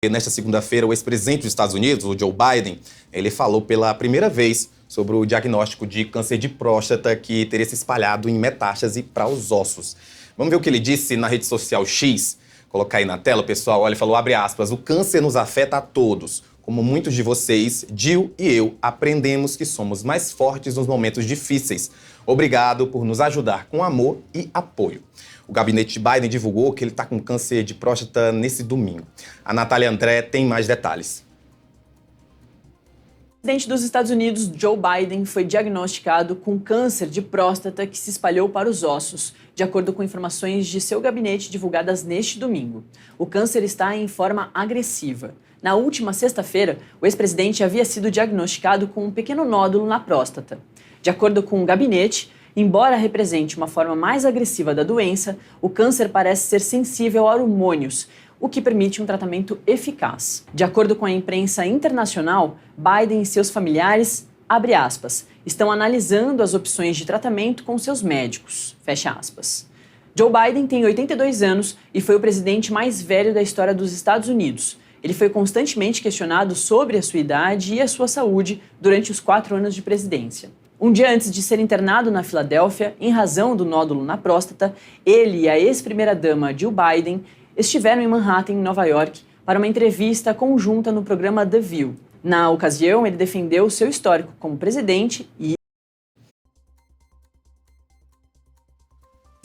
Nesta segunda-feira, o ex-presidente dos Estados Unidos, o Joe Biden, ele falou pela primeira vez sobre o diagnóstico de câncer de próstata que teria se espalhado em metástase para os ossos. Vamos ver o que ele disse na rede social X? Colocar aí na tela, pessoal. Olha, ele falou, abre aspas, o câncer nos afeta a todos. Como muitos de vocês, Jill e eu aprendemos que somos mais fortes nos momentos difíceis. Obrigado por nos ajudar com amor e apoio. O gabinete de Biden divulgou que ele está com câncer de próstata nesse domingo. A Natália André tem mais detalhes. O presidente dos Estados Unidos, Joe Biden, foi diagnosticado com câncer de próstata que se espalhou para os ossos, de acordo com informações de seu gabinete divulgadas neste domingo. O câncer está em forma agressiva. Na última sexta-feira, o ex-presidente havia sido diagnosticado com um pequeno nódulo na próstata. De acordo com o gabinete, embora represente uma forma mais agressiva da doença, o câncer parece ser sensível a hormônios, o que permite um tratamento eficaz. De acordo com a imprensa internacional, Biden e seus familiares, abre aspas, estão analisando as opções de tratamento com seus médicos, fecha aspas. Joe Biden tem 82 anos e foi o presidente mais velho da história dos Estados Unidos. Ele foi constantemente questionado sobre a sua idade e a sua saúde durante os 4 anos de presidência. Um dia antes de ser internado na Filadélfia, em razão do nódulo na próstata, ele e a ex-primeira-dama Jill Biden estiveram em Manhattan, em Nova York, para uma entrevista conjunta no programa The View. Na ocasião, ele defendeu seu histórico como presidente e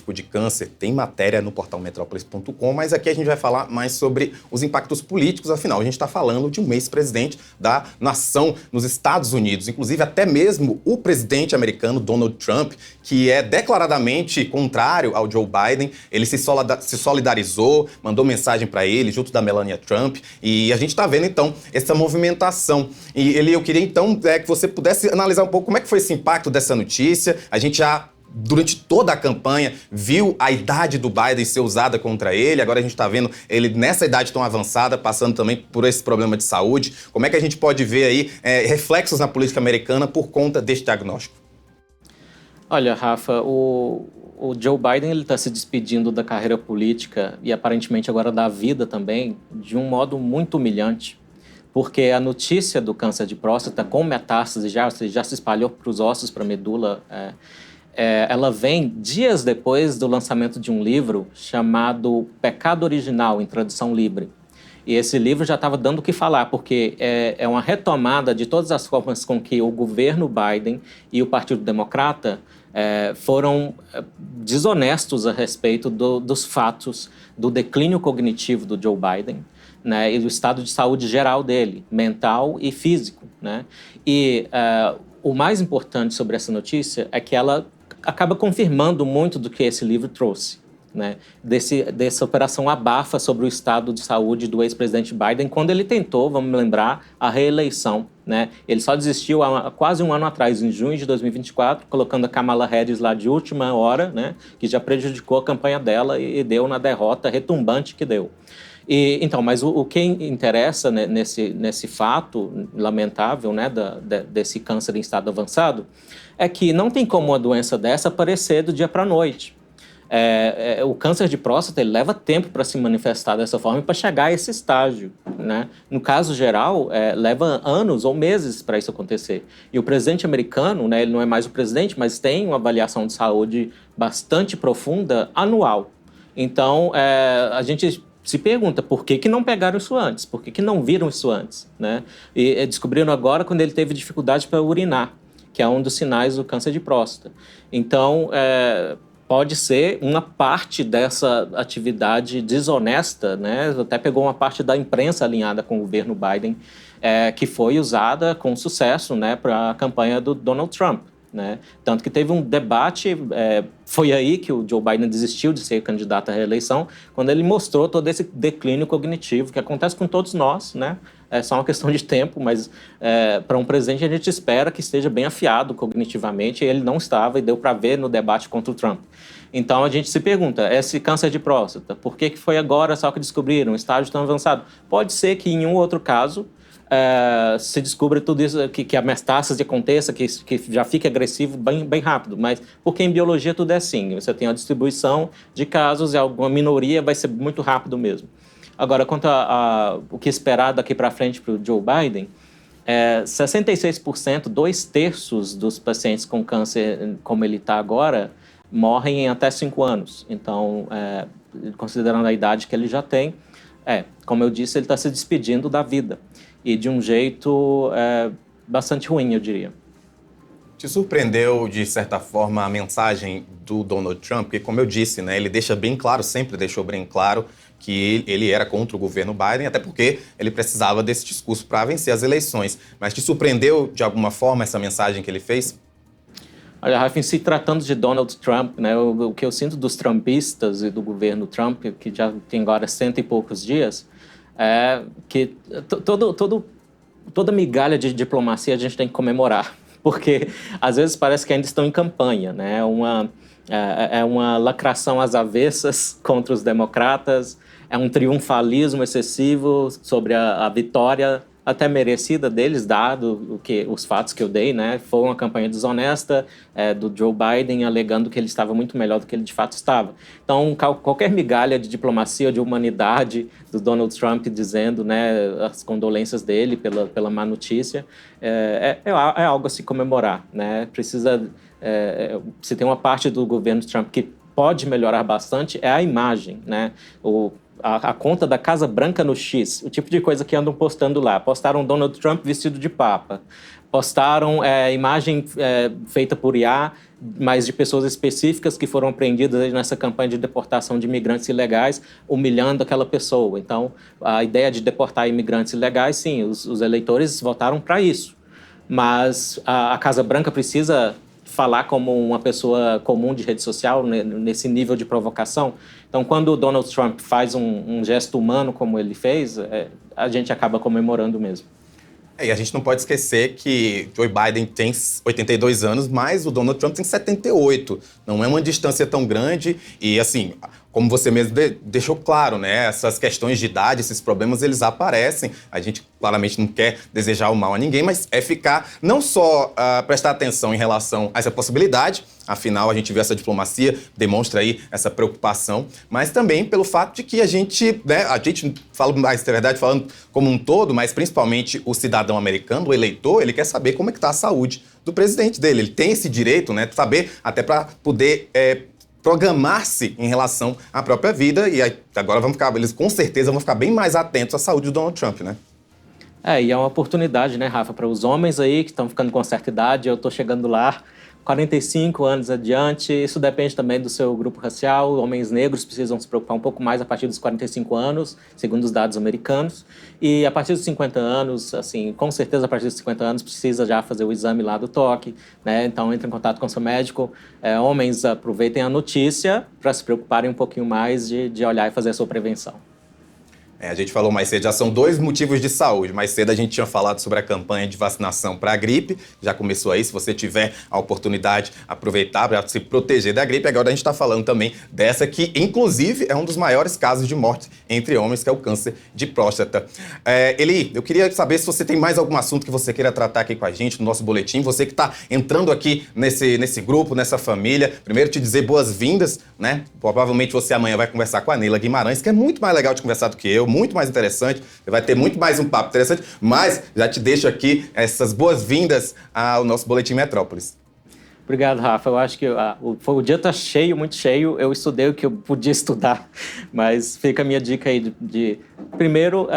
de câncer, tem matéria no portal Metrópolis.com, mas aqui a gente vai falar mais sobre os impactos políticos, afinal, a gente está falando de um ex-presidente da nação nos Estados Unidos, inclusive até mesmo o presidente americano Donald Trump, que é declaradamente contrário ao Joe Biden, ele se solidarizou, mandou mensagem para ele, junto da Melania Trump, e a gente está vendo, então, essa movimentação. E eu queria, então, que você pudesse analisar um pouco como é que foi esse impacto dessa notícia. A gente já durante toda a campanha, viu a idade do Biden ser usada contra ele. Agora a gente está vendo ele nessa idade tão avançada, passando também por esse problema de saúde. Como é que a gente pode ver aí reflexos na política americana por conta deste diagnóstico? Olha, Rafa, o Joe Biden está se despedindo da carreira política e aparentemente agora da vida também, de um modo muito humilhante. Porque a notícia do câncer de próstata com metástase já se espalhou para os ossos, para a medula. Ela vem dias depois do lançamento de um livro chamado Pecado Original, em tradução livre. E esse livro já estava dando o que falar, porque é uma retomada de todas as formas com que o governo Biden e o Partido Democrata foram desonestos a respeito dos fatos do declínio cognitivo do Joe Biden, né, e do estado de saúde geral dele, mental e físico, né? E o mais importante sobre essa notícia é que ela acaba confirmando muito do que esse livro trouxe, né? Dessa operação abafa sobre o estado de saúde do ex-presidente Biden, quando ele tentou, vamos lembrar, a reeleição, né? Ele só desistiu há quase um ano atrás, em junho de 2024, colocando a Kamala Harris lá de última hora, né? Que já prejudicou a campanha dela e deu na derrota retumbante que deu. Então, mas o que interessa, né, nesse fato lamentável, né, desse câncer em estado avançado, é que não tem como uma doença dessa aparecer do dia para a noite. O câncer de próstata ele leva tempo para se manifestar dessa forma e para chegar a esse estágio, né? No caso geral, leva anos ou meses para isso acontecer. E o presidente americano, né, ele não é mais o presidente, mas tem uma avaliação de saúde bastante profunda anual. Então, a gente se pergunta por que não pegaram isso antes, por que não viram isso antes, né? E descobriram agora quando ele teve dificuldade para urinar, que é um dos sinais do câncer de próstata. Então, pode ser uma parte dessa atividade desonesta, né? Até pegou uma parte da imprensa alinhada com o governo Biden, que foi usada com sucesso, né, para a campanha do Donald Trump, né? Tanto que teve um debate, foi aí que o Joe Biden desistiu de ser candidato à reeleição, quando ele mostrou todo esse declínio cognitivo, que acontece com todos nós, né? É só uma questão de tempo, mas para um presidente a gente espera que esteja bem afiado cognitivamente, e ele não estava, e deu para ver no debate contra o Trump. Então a gente se pergunta, esse câncer de próstata, por que foi agora só que descobriram, um estágio tão avançado? Pode ser que em um outro caso se descubra tudo isso, que a metástase aconteça, que já fique agressivo bem rápido, mas porque em biologia tudo é assim, você tem a distribuição de casos e alguma minoria vai ser muito rápido mesmo. Agora, quanto a o que esperar daqui para frente para o Joe Biden, 66%, 2/3 dos pacientes com câncer, como ele está agora, morrem em até 5 anos. Então, considerando a idade que ele já tem, como eu disse, ele está se despedindo da vida. E de um jeito bastante ruim, eu diria. Te surpreendeu, de certa forma, a mensagem do Donald Trump? Porque, como eu disse, né, ele deixa bem claro, sempre deixou bem claro, que ele era contra o governo Biden, até porque ele precisava desse discurso para vencer as eleições. Mas te surpreendeu, de alguma forma, essa mensagem que ele fez? Olha, Rafa, em se tratando de Donald Trump, né, o que eu sinto dos trumpistas e do governo Trump, que já tem agora 100 e poucos dias, é que toda migalha de diplomacia a gente tem que comemorar. Porque, às vezes, parece que ainda estão em campanha, né? É uma lacração às avessas contra os democratas, é um triunfalismo excessivo sobre a vitória até merecida deles, dado os fatos que eu dei, né? Foi uma campanha desonesta do Joe Biden, alegando que ele estava muito melhor do que ele de fato estava. Então, qualquer migalha de diplomacia, de humanidade do Donald Trump dizendo, né, as condolências dele pela má notícia, é algo a se comemorar, né? Se tem uma parte do governo Trump que pode melhorar bastante, é a imagem, né? A conta da Casa Branca no X, o tipo de coisa que andam postando lá. Postaram Donald Trump vestido de papa. Postaram imagem feita por IA, mas de pessoas específicas que foram apreendidas nessa campanha de deportação de imigrantes ilegais, humilhando aquela pessoa. Então, a ideia de deportar imigrantes ilegais, sim, os eleitores votaram para isso. Mas a Casa Branca precisa falar como uma pessoa comum de rede social, nesse nível de provocação. Então, quando o Donald Trump faz um gesto humano como ele fez, a gente acaba comemorando mesmo. E a gente não pode esquecer que Joe Biden tem 82 anos, mas o Donald Trump tem 78. Não é uma distância tão grande e, assim, como você mesmo deixou claro, né? Essas questões de idade, esses problemas, eles aparecem. A gente claramente não quer desejar o mal a ninguém, mas é ficar, não só prestar atenção em relação a essa possibilidade, afinal a gente vê essa diplomacia, demonstra aí essa preocupação, mas também pelo fato de que a gente fala mais, na verdade, falando como um todo, mas principalmente o cidadão americano, o eleitor, ele quer saber como é que está a saúde do presidente dele. Ele tem esse direito, né, de saber, até para poder programar-se em relação à própria vida, e aí, agora eles com certeza vão ficar bem mais atentos à saúde do Donald Trump, né? E é uma oportunidade, né, Rafa, para os homens aí que estão ficando com certa idade, eu estou chegando lá, 45 anos adiante, isso depende também do seu grupo racial. Homens negros precisam se preocupar um pouco mais a partir dos 45 anos, segundo os dados americanos. E a partir dos 50 anos, assim, com certeza a partir dos 50 anos precisa já fazer o exame lá do toque, né? Então entre em contato com seu médico. Homens, aproveitem a notícia para se preocuparem um pouquinho mais de olhar e fazer a sua prevenção. A gente falou mais cedo, já são 2 motivos de saúde. Mais cedo a gente tinha falado sobre a campanha de vacinação para a gripe, já começou aí, se você tiver a oportunidade, aproveitar para se proteger da gripe. Agora a gente está falando também dessa que, inclusive, é um dos maiores casos de morte entre homens, que é o câncer de próstata. Eli, eu queria saber se você tem mais algum assunto que você queira tratar aqui com a gente no nosso boletim. Você que está entrando aqui nesse grupo, nessa família, primeiro te dizer boas-vindas, né? Provavelmente você amanhã vai conversar com a Neila Guimarães, que é muito mais legal de conversar do que eu, muito mais interessante, você vai ter muito mais um papo interessante, mas já te deixo aqui essas boas-vindas ao nosso Boletim Metrópolis. Obrigado, Rafa. Eu acho que o dia está cheio, muito cheio. Eu estudei o que eu podia estudar, mas fica a minha dica aí primeiro,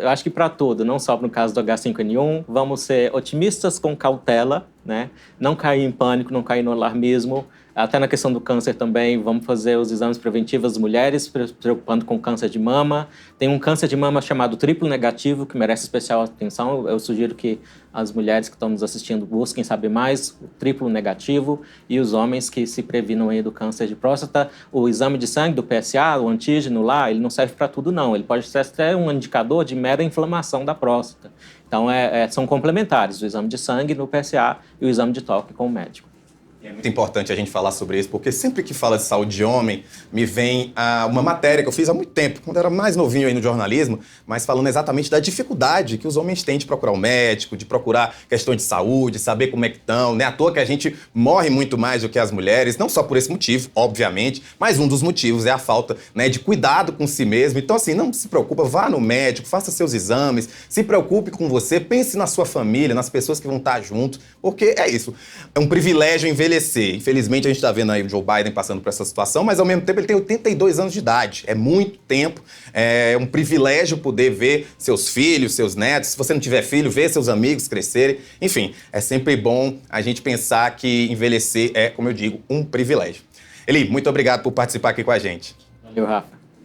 eu acho que para tudo, não só no caso do H5N1, vamos ser otimistas com cautela, né? Não cair em pânico, não cair no alarmismo. Até na questão do câncer também, vamos fazer os exames preventivos das mulheres, preocupando com câncer de mama. Tem um câncer de mama chamado triplo negativo, que merece especial atenção. Eu sugiro que as mulheres que estão nos assistindo busquem saber mais, o triplo negativo, e os homens que se previnam aí do câncer de próstata. O exame de sangue do PSA, o antígeno lá, ele não serve para tudo não, ele pode ser até um indicador de mera inflamação da próstata. Então, são complementares, o exame de sangue no PSA e o exame de toque com o médico. É muito importante a gente falar sobre isso, porque sempre que fala de saúde de homem, me vem uma matéria que eu fiz há muito tempo, quando eu era mais novinho aí no jornalismo, mas falando exatamente da dificuldade que os homens têm de procurar um médico, de procurar questões de saúde, saber como é que estão. Não é à toa que a gente morre muito mais do que as mulheres, não só por esse motivo, obviamente, mas um dos motivos é a falta, né, de cuidado com si mesmo. Então, assim, não se preocupa, vá no médico, faça seus exames, se preocupe com você, pense na sua família, nas pessoas que vão estar junto, porque é isso. É um privilégio envelhecer. Infelizmente, a gente está vendo aí o Joe Biden passando por essa situação, mas ao mesmo tempo ele tem 82 anos de idade. É muito tempo, é um privilégio poder ver seus filhos, seus netos. Se você não tiver filho, ver seus amigos crescerem. Enfim, é sempre bom a gente pensar que envelhecer é, como eu digo, um privilégio. Eli, muito obrigado por participar aqui com a gente. Valeu, Rafa.